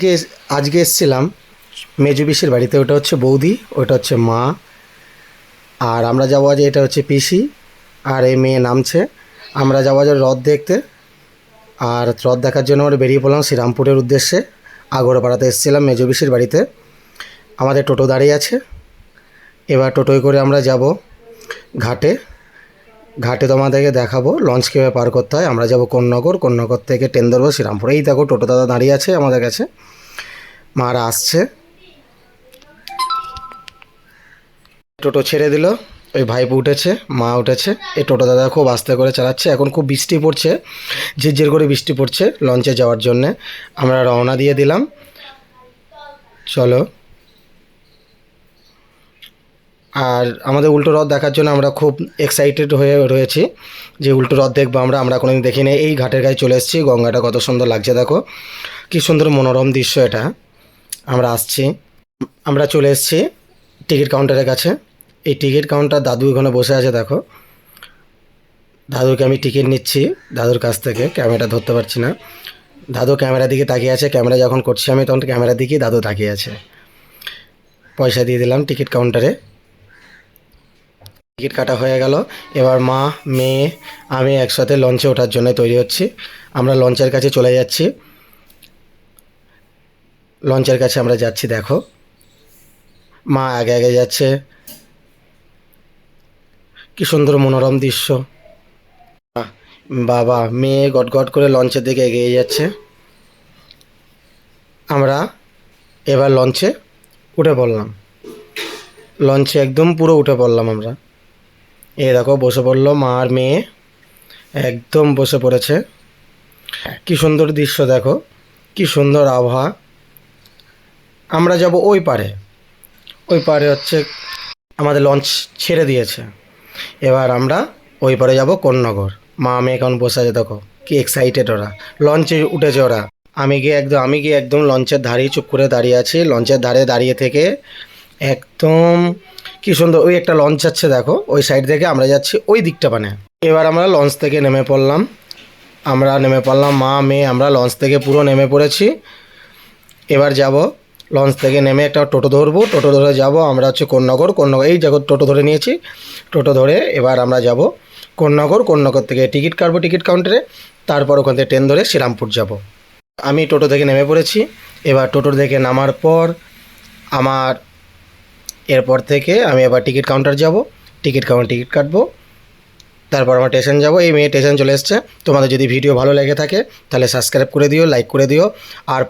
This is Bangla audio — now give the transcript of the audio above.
আজকে আজকে এসেছিলাম মেজো পিসির বাড়িতে। ওটা হচ্ছে বৌদি, ওটা হচ্ছে মা, আর আমরা যাবো আজ। এটা হচ্ছে পিসি আর এই মেয়ে নামছে। আমরা যাবো আজ রথ দেখতে, আর রথ দেখার জন্য আমরা বেরিয়ে পড়লাম শ্রীরামপুরের উদ্দেশ্যে। আগরপাড়াতে এসেছিলাম মেজো পিসির বাড়িতে। আমাদের টোটো দাঁড়িয়ে আছে, এবার টোটোয় করে আমরা যাব ঘাটে। ঘাটে তোমাদেরকে দেখাবো লঞ্চ কীভাবে পার করতে হয়। আমরা যাব কোন্নগর, কোন্নগর থেকে ট্রেন ধরবো শ্রীরামপুর। এই দেখো টোটো দাদা দাঁড়িয়ে আছে আমাদের কাছে, মারা আসছে। টোটো ছেড়ে দিল, ওই ভাইপো উঠেছে, মা উঠেছে। এই টোটো দাদা খুব আস্তে করে চালাচ্ছে। এখন খুব বৃষ্টি পড়ছে, ঝিরঝির করে বৃষ্টি পড়ছে। লঞ্চে যাওয়ার জন্যে আমরা রওনা দিয়ে দিলাম। চলো। আর আমাদের উল্টো রথ দেখার জন্য আমরা খুব এক্সাইটেড হয়ে রয়েছি যে উল্টো রথ দেখবো। আমরা কোনোদিন দেখিনি। এই ঘাটের গায়ে চলে এসেছি। গঙ্গাটা কত সুন্দর লাগছে দেখো, কী সুন্দর মনোরম দৃশ্য এটা। আমরা আসছি, আমরা চলে এসেছি টিকিট কাউন্টারের কাছে। এই টিকিট কাউন্টার দাদু এখানে বসে আছে দেখো। দাদুকে আমি টিকিট নিচ্ছি দাদুর কাছ থেকে। ক্যামেরা ধরতে পারছি না। দাদু ক্যামেরার দিকে তাকিয়ে আছে। ক্যামেরা যখন করছি আমি তখন ক্যামেরার দিকেই দাদু তাকিয়ে আছে। পয়সা দিয়ে দিলাম টিকিট কাউন্টারে। টিকিট কাটা হয়ে গেল। এবার মা, মেয়ে, আমি একসাথে লঞ্চে ওঠার জন্য তৈরি হচ্ছি। আমরা লঞ্চের কাছে চলে যাচ্ছি। লঞ্চের কাছে আমরা যাচ্ছি দেখো। মা আগে আগে যাচ্ছে। কি সুন্দর মনোরম দৃশ্য। বাবা মেয়ে গটগট করে লঞ্চের দিকে এগিয়ে যাচ্ছে। আমরা এবার লঞ্চে উঠে পড়লাম। লঞ্চে একদম পুরো উঠে পড়লাম আমরা। এ দেখো বসে পড়লো মা আর মেয়ে, একদম বসে পড়েছে। কি সুন্দর দৃশ্য দেখো, কি সুন্দর আবহাওয়া। আমরা যাব ওই পারে। ওই পারে হচ্ছে আমাদের লঞ্চ ছেড়ে দিয়েছে। এবার আমরা ওই পারে যাব কোন্নগর। মা মেয়ে এখন বসে আছে দেখো, কি এক্সাইটেড ওরা। লঞ্চে উঠেছে ওরা। আমি গিয়ে একদম লঞ্চের ধারেই চুপ করে দাঁড়িয়ে আছি। লঞ্চের ধারে দাঁড়িয়ে থেকে একদম কি সুন্দর ওই একটা লঞ্চ যাচ্ছে দেখো, ওই সাইড থেকে আমরা যাচ্ছি ওই দিকটা মানে। এবার আমরা লঞ্চ থেকে নেমে পড়লাম। মা মেয়ে আমরা লঞ্চ থেকে পুরো নেমে পড়েছি। এবার যাব লঞ্চ থেকে নেমে একটা টোটো ধরবো। টোটো ধরে যাব আমরা হচ্ছে কোন্নগর। এই জায়গা টোটো ধরে নিয়েছি। টোটো ধরে এবার আমরা যাব কোন্নগর। কোন্নগর থেকে টিকিট কাটবো টিকিট কাউন্টারে। তারপর ওখান থেকে ট্রেন ধরে শ্রীরামপুর যাব। আমি টোটো থেকে নেমে পড়েছি। এবার টোটো থেকে নামার পর এরপর থেকে আমি এবার টিকিট কাউন্টার যাব। টিকিট কাটবো। তারপর আমরা স্টেশন যাব। এই মেয়ে স্টেশন চলে এসছে। তোমাদের যদি ভিডিও ভালো লেগে থাকে তাহলে সাবস্ক্রাইব করে দিও, লাইক করে দিও। আর